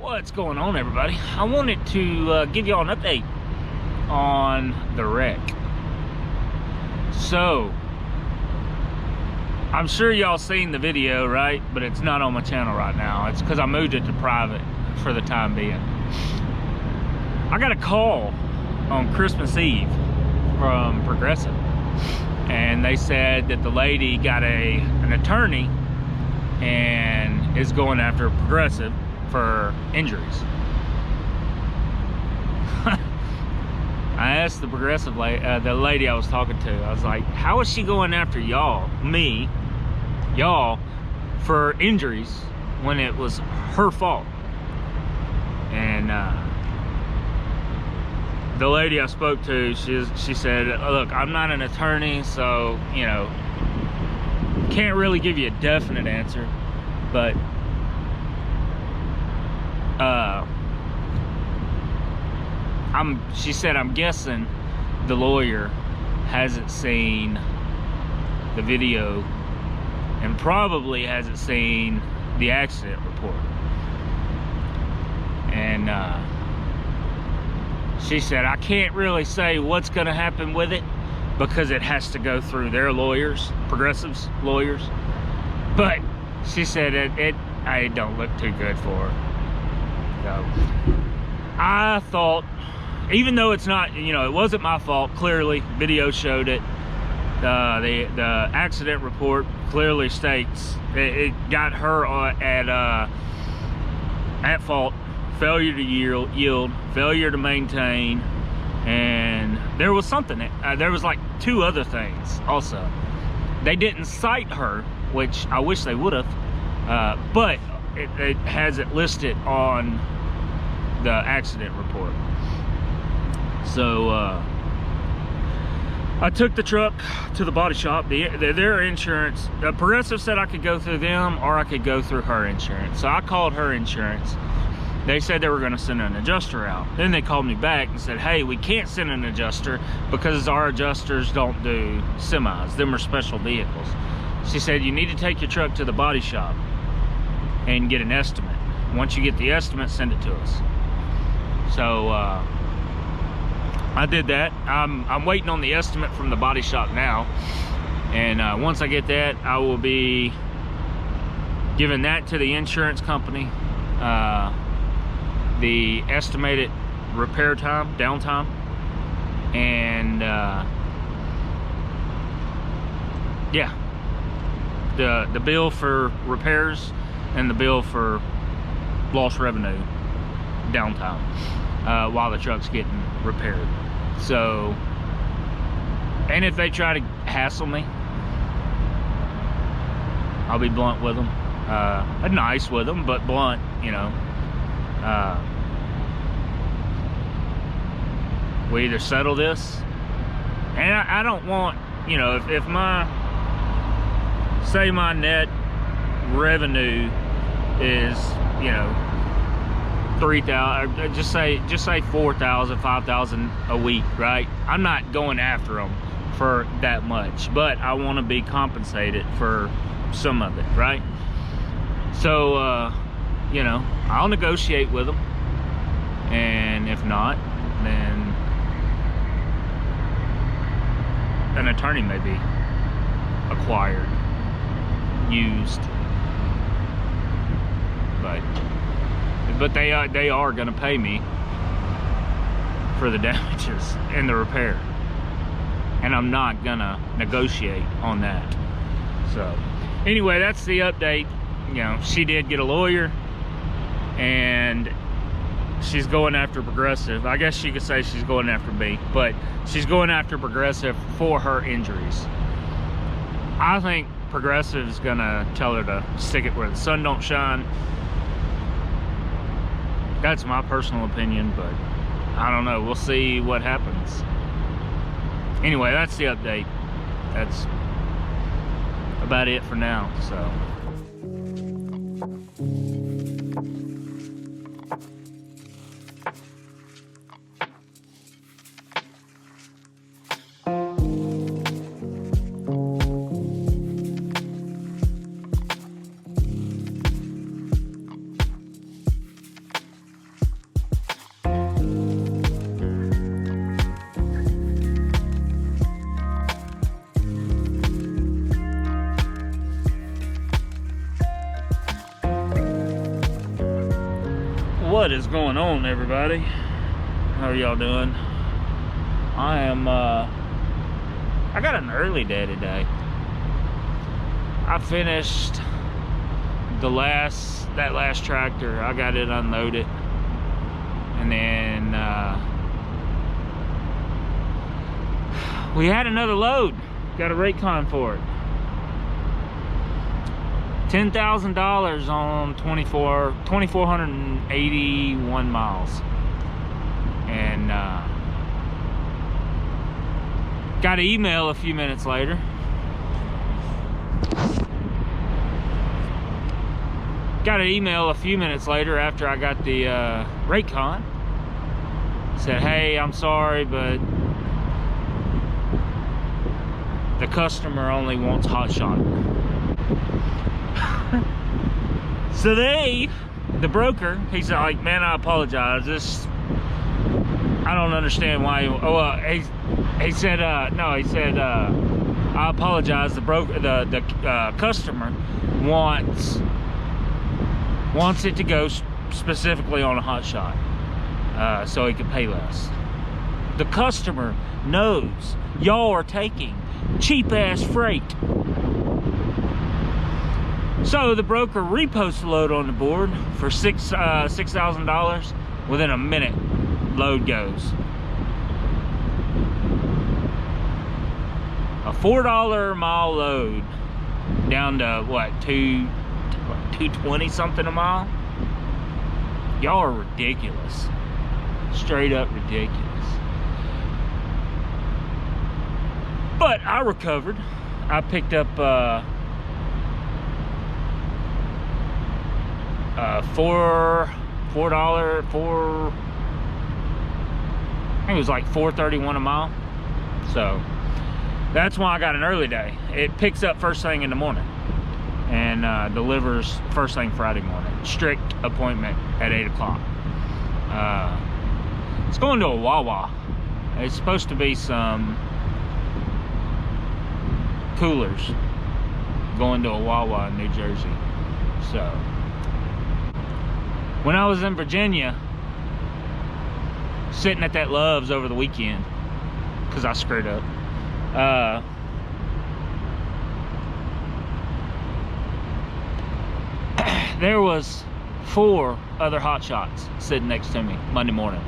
What's going on, everybody? I wanted to give y'all an update on the wreck. So, I'm sure y'all seen the video, right? But it's not on my channel right now. It's because I moved it to private for the time being. I got a call on Christmas Eve from Progressive, and they said that the lady got an attorney and is going after Progressive for injuries. I asked the Progressive the lady I was talking to, I was like, how is she going after y'all for injuries when it was her fault? And the lady I spoke to, she said, look, I'm not an attorney, so, you know, can't really give you a definite answer, but she said, I'm guessing the lawyer hasn't seen the video and probably hasn't seen the accident report. And she said, I can't really say what's gonna happen with it because it has to go through their lawyers, Progressive's lawyers. But she said it don't look too good for her. So I thought, even though it's not, you know, it wasn't my fault, clearly, video showed it. The accident report clearly states it got her at fault, failure to yield, failure to maintain, and there was something, there was like 2 other things also. They didn't cite her, which I wish they would have, but it has it listed on the accident report. So I took the truck to the body shop. Their insurance, Progressive said I could go through them or I could go through her insurance. So I called her insurance. They said they were going to send an adjuster out. Then they called me back and said, hey, we can't send an adjuster because our adjusters don't do semis. Them are special vehicles. She said, you need to take your truck to the body shop and get an estimate. Once you get the estimate, send it to us. So I did that. I'm waiting on the estimate from the body shop now, and once I get that, I will be giving that to the insurance company, the estimated repair time, downtime, and yeah, the bill for repairs and the bill for lost revenue downtime while the truck's getting repaired. So, and if they try to hassle me, I'll be blunt with them, nice with them, but blunt, you know. We either settle this, and I don't want, you know, if say my net revenue is, you know, 3,000, just say 4,000, 5,000 a week, right? I'm not going after them for that much, but I want to be compensated for some of it, right? So you know, I'll negotiate with them, and if not, then an attorney may be acquired, used, but they are going to pay me for the damages and the repair, and I'm not gonna negotiate on that. So anyway, that's the update. You know, she did get a lawyer, and she's going after Progressive. I guess you could say she's going after me, but she's going after Progressive for her injuries. I think Progressive is gonna tell her to stick it where the sun don't shine. That's my personal opinion, but I don't know. We'll see what happens. Anyway, that's the update. That's about it for now, so. What is going on, everybody? How are y'all doing? I got an early day today. I finished that last tractor. I got it unloaded, and then we had another load. Got a rate con for it. $10,000 on 2,481 miles. And got an email a few minutes later. After I got the rate con. Said, hey, I'm sorry, but the customer only wants HotShot. So the broker, he's like, man, I apologize. I don't understand why. He said, I apologize. The customer wants it to go specifically on a HotShot, so he can pay less. The customer knows y'all are taking cheap ass freight. So the broker reposts the load on the board for $6,000. Within a minute, load goes. A $4 a mile load down to what, $220 something a mile? Y'all are ridiculous. Straight up ridiculous. But I recovered. I picked up $4 I think it was like $4.31 a mile. So that's why I got an early day. It picks up first thing in the morning and delivers first thing Friday morning. Strict appointment at 8 o'clock. It's going to a Wawa. It's supposed to be some coolers going to a Wawa in New Jersey. So when I was in Virginia, sitting at that Love's over the weekend, because I screwed up, there was 4 other HotShots sitting next to me Monday morning.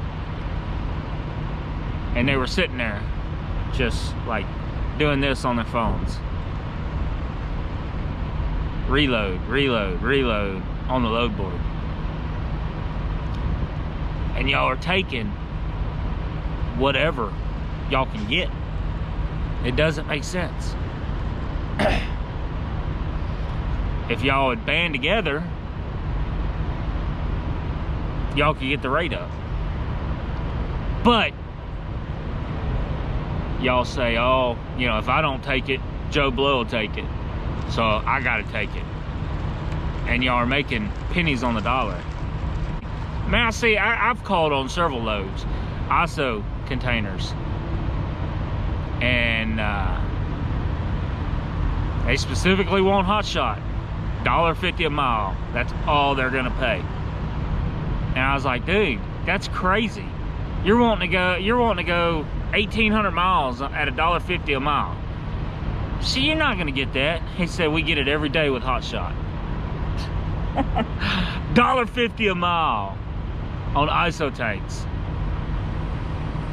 And they were sitting there just like doing this on their phones. Reload, reload, reload on the load board. And y'all are taking whatever y'all can get. It doesn't make sense. If y'all would band together, y'all could get the rate up. But y'all say, oh, you know, if I don't take it, Joe Blow will take it, so I gotta take it. And y'all are making pennies on the dollar. Man, I see, I've called on several loads, ISO containers, and they specifically want HotShot, $1.50 a mile. That's all they're gonna pay. And I was like, dude, that's crazy. You're wanting to go 1,800 miles at $1.50 a mile. See, you're not gonna get that. He said, we get it every day with HotShot. $1.50 a mile on ISO tanks.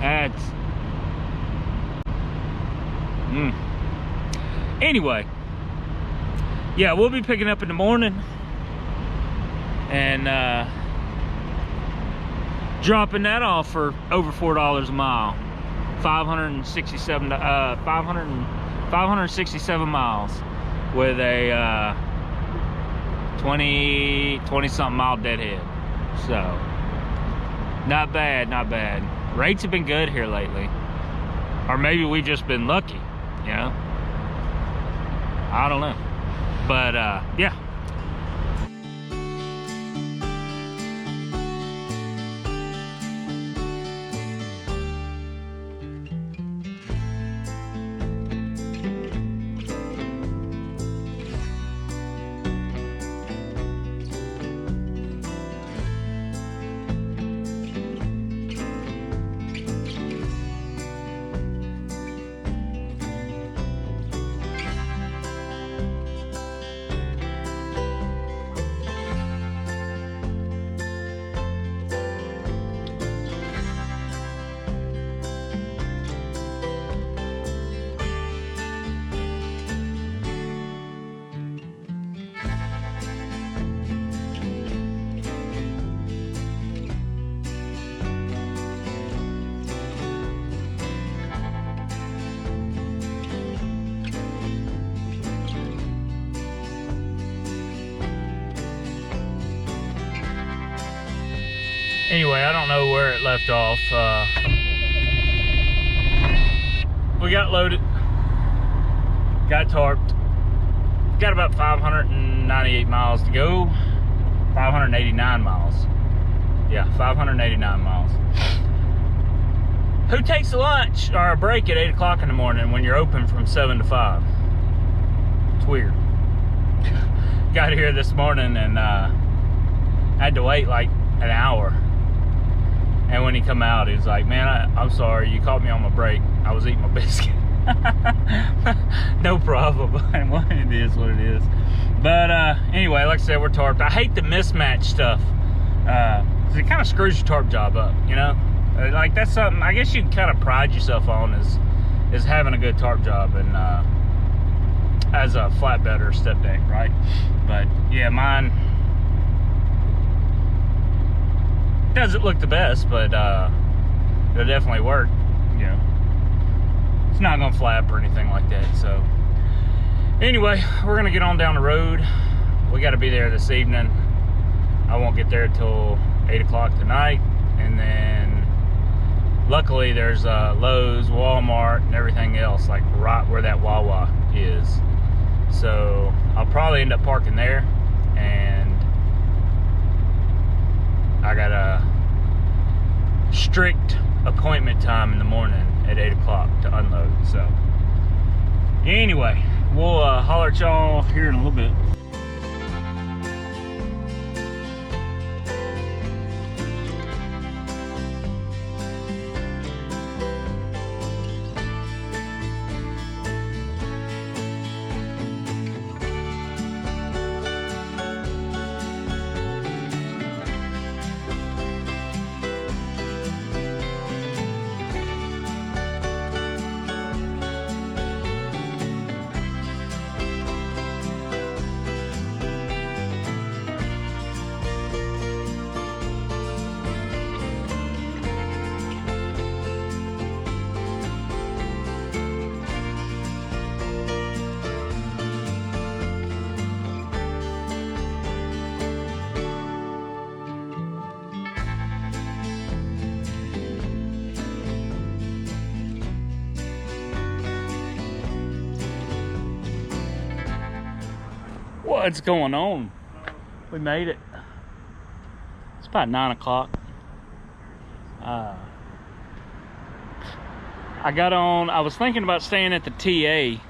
That's Anyway, yeah, we'll be picking up in the morning and dropping that off for over $4 a mile. 567 miles with a 20 something mile deadhead. So not bad, not bad. Rates have been good here lately, or maybe we've just been lucky, you know. I don't know, but yeah. Anyway, I don't know where it left off. We got loaded, got tarped, got about 598 miles to go. 589 miles. Yeah, 589 miles. Who takes a lunch or a break at 8 o'clock in the morning when you're open from 7 to 5? It's weird. Got here this morning and had to wait like an hour. And when he come out, he was like, man, I'm sorry, you caught me on my break. I was eating my biscuit. No problem. It is what it is. But anyway, like I said, we're tarped. I hate the mismatch stuff. It kind of screws your tarp job up, you know? Like, that's something I guess you can kind of pride yourself on is having a good tarp job and as a flatbed or step deck, right? But yeah, mine doesn't look the best, but it'll definitely work, you know. It's not gonna flap or anything like that. So anyway, we're gonna get on down the road. We got to be there this evening. I won't get there till 8 o'clock tonight, and then luckily there's Lowe's, Walmart, and everything else like right where that Wawa is. So I'll probably end up parking there, and I got a strict appointment time in the morning at 8 o'clock to unload. So anyway, we'll holler at y'all here in a little bit. What's going on? We made it. It's about 9 o'clock. I got on, I was thinking about staying at the TA.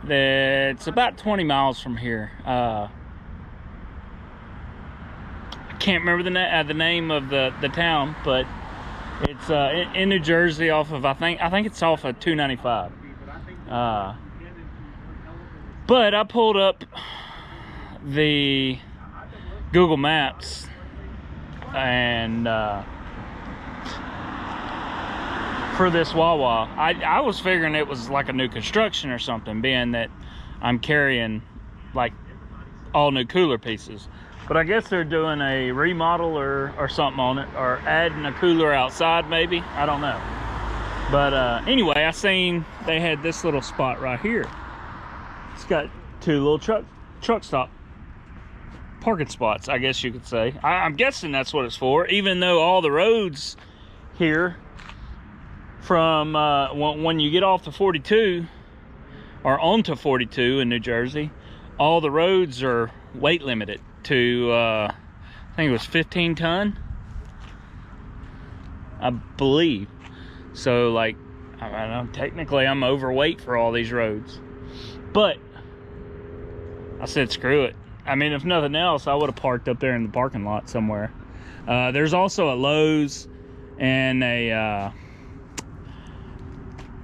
That's about 20 miles from here. I can't remember the name of the town, but it's in New Jersey off of, I think it's off of 295. But I pulled up the Google Maps and for this Wawa, I was figuring it was like a new construction or something, being that I'm carrying like all new cooler pieces. But I guess they're doing a remodel or something on it, or adding a cooler outside maybe, I don't know. But anyway, I seen they had this little spot right here. It's got two little truck stop parking spots, I guess you could say. I'm guessing that's what it's for, even though all the roads here from when you get off the 42 or onto 42 in New Jersey, all the roads are weight limited to I think it was 15 ton, I believe. So like, I don't know, technically I'm overweight for all these roads. But I said, screw it. I mean, if nothing else, I would have parked up there in the parking lot somewhere. There's also a Lowe's and a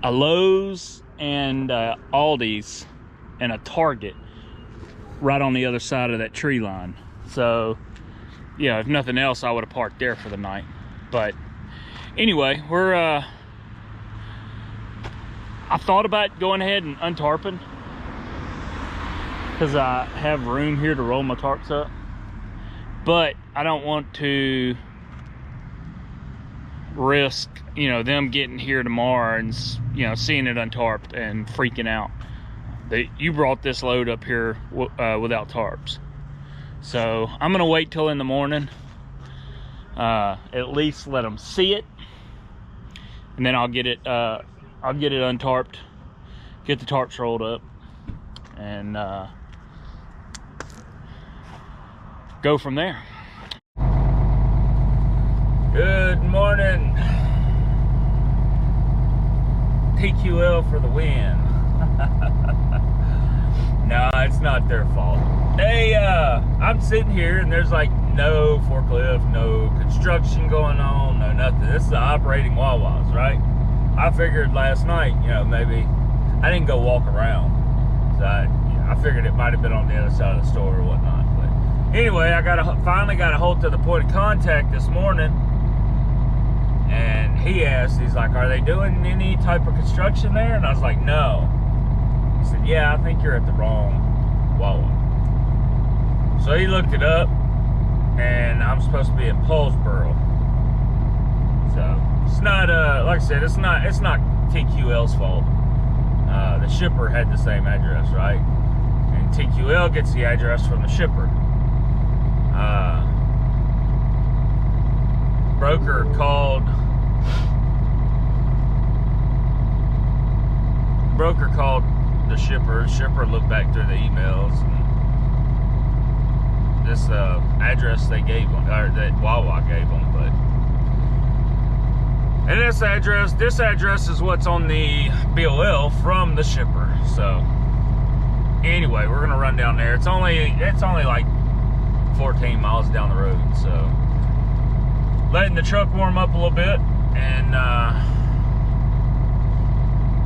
Lowe's and Aldi's and a Target right on the other side of that tree line. So, yeah, if nothing else, I would have parked there for the night. But anyway, we're I thought about going ahead and untarping, because I have room here to roll my tarps up, but I don't want to risk, you know, them getting here tomorrow and, you know, seeing it untarped and freaking out that you brought this load up here without tarps. So I'm gonna wait till in the morning. at least let them see it, and then I'll get it untarped, get the tarps rolled up, and go from there. Good morning. TQL for the win. No, it's not their fault. Hey, I'm sitting here and there's like no forklift, no construction going on, no nothing. This is the operating Wawas, right? I figured last night, you know, maybe I didn't go walk around, so I figured it might have been on the other side of the store or whatnot. But anyway, I finally got a hold to the point of contact this morning, and he asked, he's like, "Are they doing any type of construction there?" And I was like, "No." He said, "Yeah, I think you're at the wrong Wawa." So he looked it up, and I'm supposed to be in Paulsboro. So it's not, like I said, it's not TQL's fault. The shipper had the same address, right? And TQL gets the address from the shipper. Broker called the shipper. Shipper looked back through the emails, and this address they gave them, or that Wawa gave them, and this address is what's on the BOL from the shipper. So anyway, we're gonna run down there. It's only like 14 miles down the road, so letting the truck warm up a little bit, and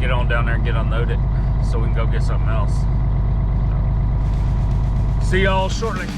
get on down there and get unloaded so we can go get something else. So, see y'all shortly.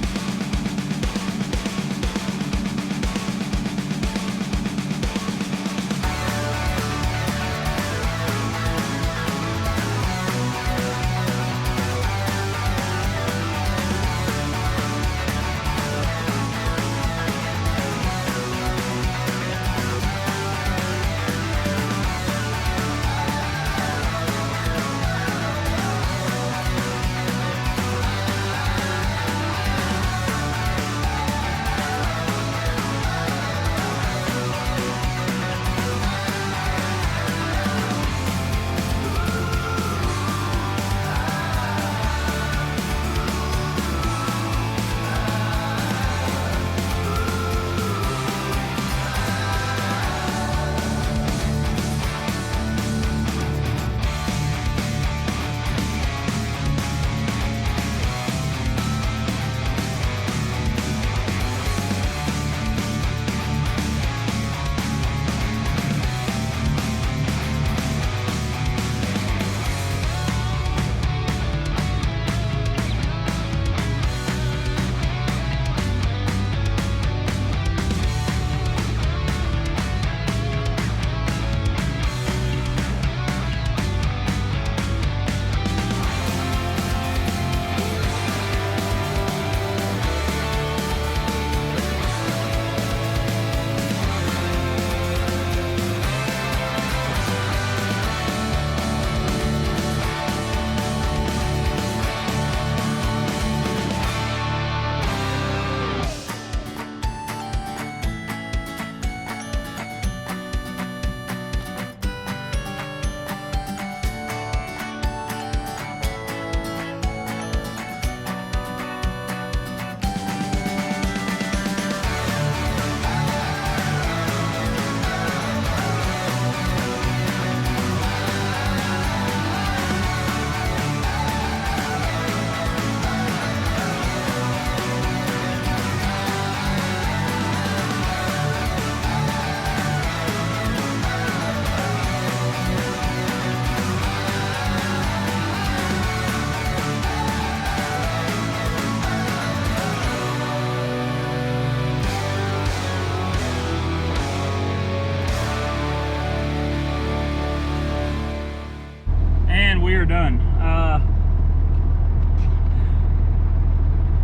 we are done.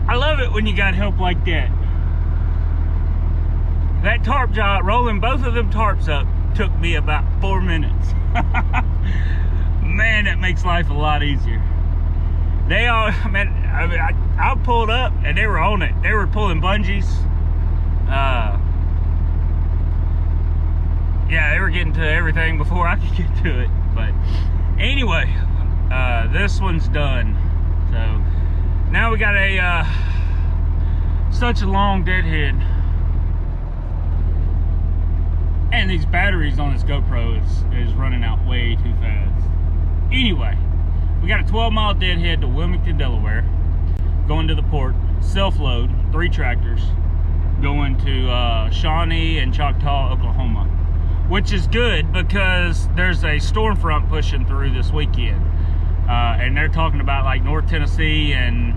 I love it when you got help like that. That tarp job, rolling both of them tarps up, took me about 4 minutes. Man, that makes life a lot easier. They all, man, I pulled up and they were on it. They were pulling bungees. to everything before I could get to it. But anyway, this one's done. So now we got a such a long deadhead, and these batteries on this GoPro is running out way too fast. Anyway, we got a 12-mile deadhead to Wilmington, Delaware, going to the port, self-load, 3 tractors, going to Shawnee and Choctaw, Oklahoma, which is good because there's a storm front pushing through this weekend, and they're talking about like North Tennessee and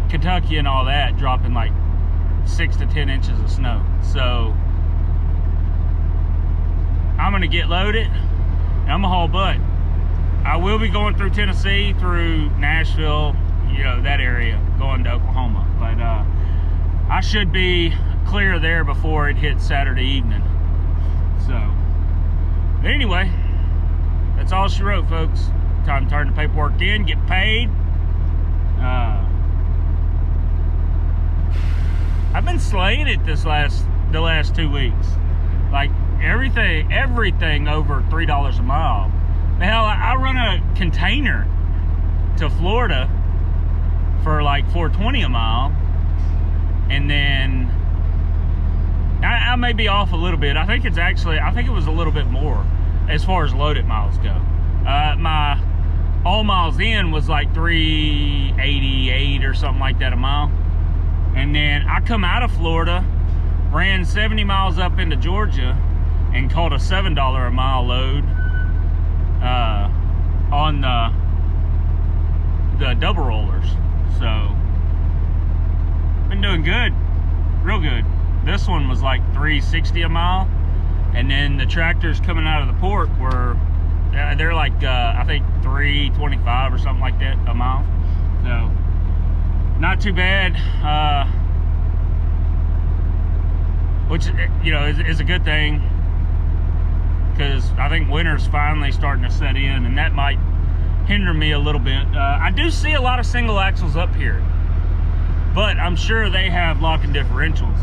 Kentucky and all that dropping like 6 to 10 inches of snow. So I'm gonna get loaded and I'm gonna haul butt. I will be going through Tennessee, through Nashville, you know, that area, going to Oklahoma, but I should be clear there before it hits Saturday evening. So, but anyway, that's all she wrote, folks. Time to turn the paperwork in, get paid. I've been slaying it the last 2 weeks. Like everything over $3 a mile. Hell, I run a container to Florida for like $4.20 a mile, and then I may be off a little bit. I think it was a little bit more as far as loaded miles go. My all miles in was like $3.88 or something like that a mile. And then I come out of Florida, ran 70 miles up into Georgia, and caught a $7 a mile load on the double rollers. So, been doing good, real good. This one was like $3.60 a mile, and then the tractors coming out of the port were, they're like I think $3.25 or something like that a mile. So, not too bad, which, you know, is a good thing, because I think winter's finally starting to set in, and that might hinder me a little bit. I do see a lot of single axles up here, but I'm sure they have locking differentials.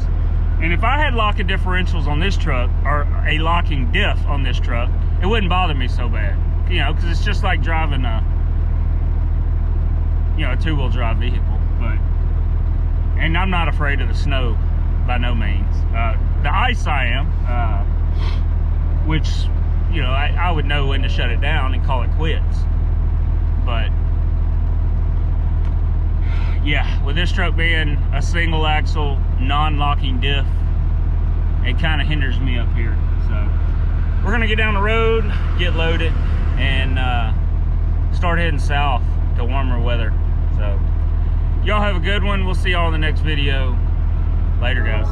And if I had locking differentials on this truck, or a locking diff on this truck, it wouldn't bother me so bad, you know, because it's just like driving a, you know, a 2-wheel drive vehicle. But, and I'm not afraid of the snow by no means. The ice I am, which, you know, I would know when to shut it down and call it quits. But yeah, with this truck being a single axle, non-locking diff, it kind of hinders me up here. So we're gonna get down the road, get loaded, and start heading south to warmer weather. So y'all have a good one. We'll see y'all in the next video. Later, guys.